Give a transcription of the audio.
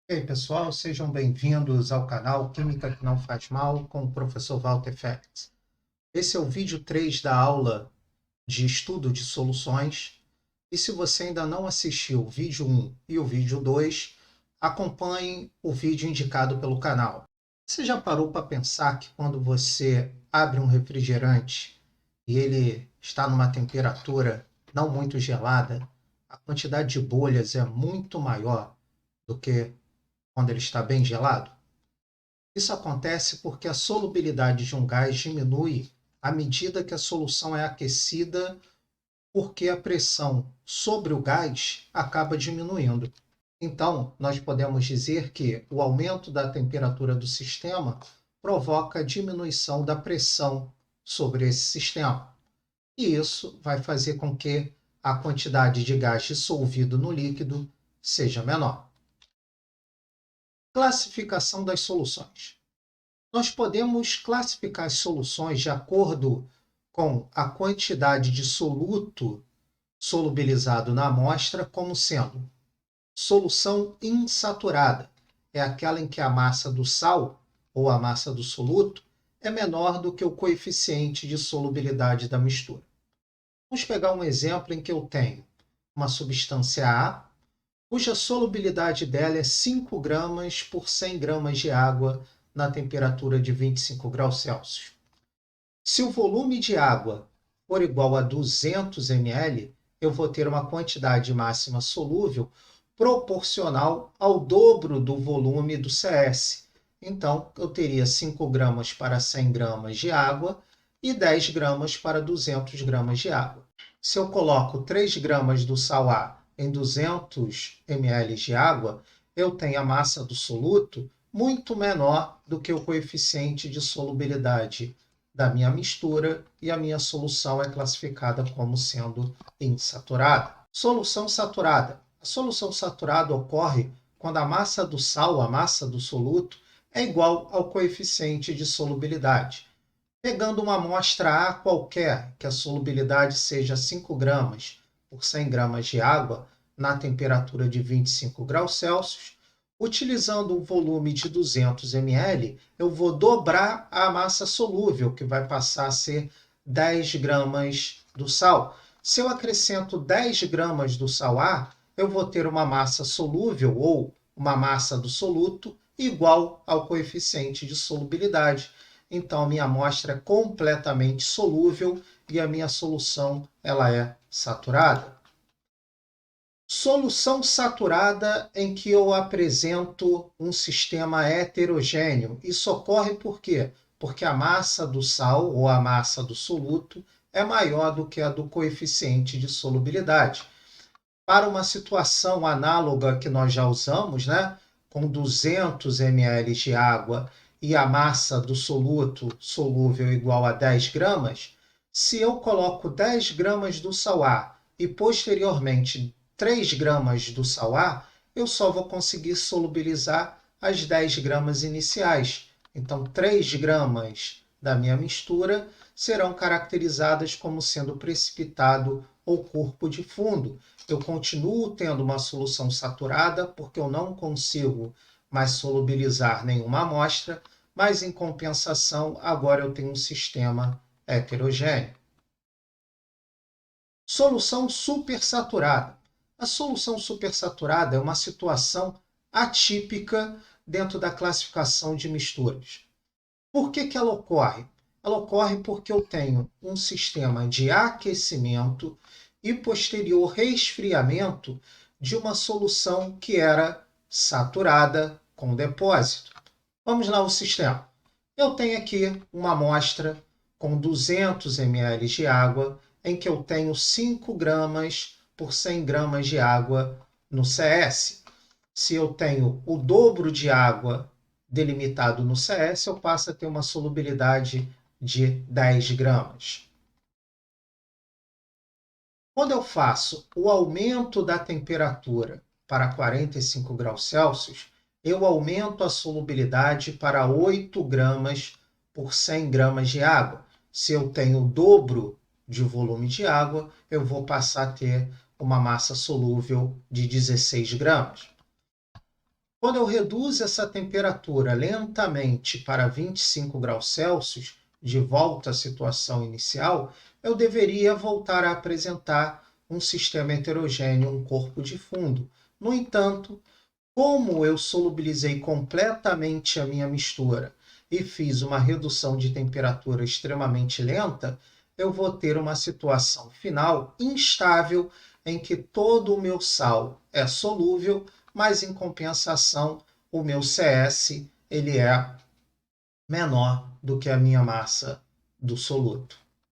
E aí, pessoal, sejam bem-vindos ao canal Química que não faz mal com o professor Walter Félix. Esse é o vídeo 3 da aula de estudo de soluções. E se você ainda não assistiu o vídeo 1 e o vídeo 2, acompanhe o vídeo indicado pelo canal. Você já parou para pensar que quando você abre um refrigerante e ele está numa temperatura não muito gelada, a quantidade de bolhas é muito maior do que quando ele está bem gelado? Isso acontece porque a solubilidade de um gás diminui à medida que a solução é aquecida, porque a pressão sobre o gás acaba diminuindo. Então, nós podemos dizer que o aumento da temperatura do sistema provoca a diminuição da pressão sobre esse sistema. E isso vai fazer com que a quantidade de gás dissolvido no líquido seja menor. Classificação das soluções. Nós podemos classificar as soluções de acordo com a quantidade de soluto solubilizado na amostra como sendo solução insaturada. É aquela em que a massa do sal ou a massa do soluto é menor do que o coeficiente de solubilidade da mistura. Vamos pegar um exemplo em que eu tenho uma substância A, cuja solubilidade dela é 5 gramas por 100 gramas de água na temperatura de 25 graus Celsius. Se o volume de água for igual a 200 ml, eu vou ter uma quantidade máxima solúvel proporcional ao dobro do volume do CS. Então, eu teria 5 gramas para 100 gramas de água e 10 gramas para 200 gramas de água. Se eu coloco 3 gramas do sal A em 200 ml de água, eu tenho a massa do soluto muito menor do que o coeficiente de solubilidade da minha mistura e a minha solução é classificada como sendo insaturada. Solução saturada. A solução saturada ocorre quando a massa do sal, a massa do soluto, é igual ao coeficiente de solubilidade. Pegando uma amostra A qualquer, que a solubilidade seja 5 gramas por 100 gramas de água, na temperatura de 25 graus Celsius, utilizando um volume de 200 ml, eu vou dobrar a massa solúvel, que vai passar a ser 10 gramas do sal. Se eu acrescento 10 gramas do sal A, eu vou ter uma massa solúvel, ou uma massa do soluto, igual ao coeficiente de solubilidade. Então, a minha amostra é completamente solúvel e a minha solução ela é saturada. Solução saturada em que eu apresento um sistema heterogêneo. Isso ocorre por quê? Porque a massa do sal ou a massa do soluto é maior do que a do coeficiente de solubilidade. Para uma situação análoga que nós já usamos, né, com 200 ml de água e a massa do soluto solúvel igual a 10 gramas, se eu coloco 10 gramas do sal A e posteriormente 3 gramas do sal A, eu só vou conseguir solubilizar as 10 gramas iniciais. Então, 3 gramas da minha mistura serão caracterizadas como sendo precipitado ou corpo de fundo. Eu continuo tendo uma solução saturada porque eu não consigo mais solubilizar nenhuma amostra, mas em compensação agora eu tenho um sistema heterogêneo. Solução supersaturada. A solução supersaturada é uma situação atípica dentro da classificação de misturas. Por que ela ocorre? Ela ocorre porque eu tenho um sistema de aquecimento e posterior resfriamento de uma solução que era saturada com depósito. Vamos lá ao sistema. Eu tenho aqui uma amostra com 200 ml de água, em que eu tenho 5 gramas por 100 gramas de água no CS. Se eu tenho o dobro de água delimitado no CS, eu passo a ter uma solubilidade de 10 gramas. Quando eu faço o aumento da temperatura para 45 graus Celsius, eu aumento a solubilidade para 8 gramas por 100 gramas de água. Se eu tenho o dobro de volume de água, eu vou passar a ter uma massa solúvel de 16 gramas. Quando eu reduzo essa temperatura lentamente para 25 graus Celsius, de volta à situação inicial, eu deveria voltar a apresentar um sistema heterogêneo, um corpo de fundo. No entanto, como eu solubilizei completamente a minha mistura e fiz uma redução de temperatura extremamente lenta, eu vou ter uma situação final instável em que todo o meu sal é solúvel, mas em compensação o meu CS ele é menor do que a minha massa do soluto.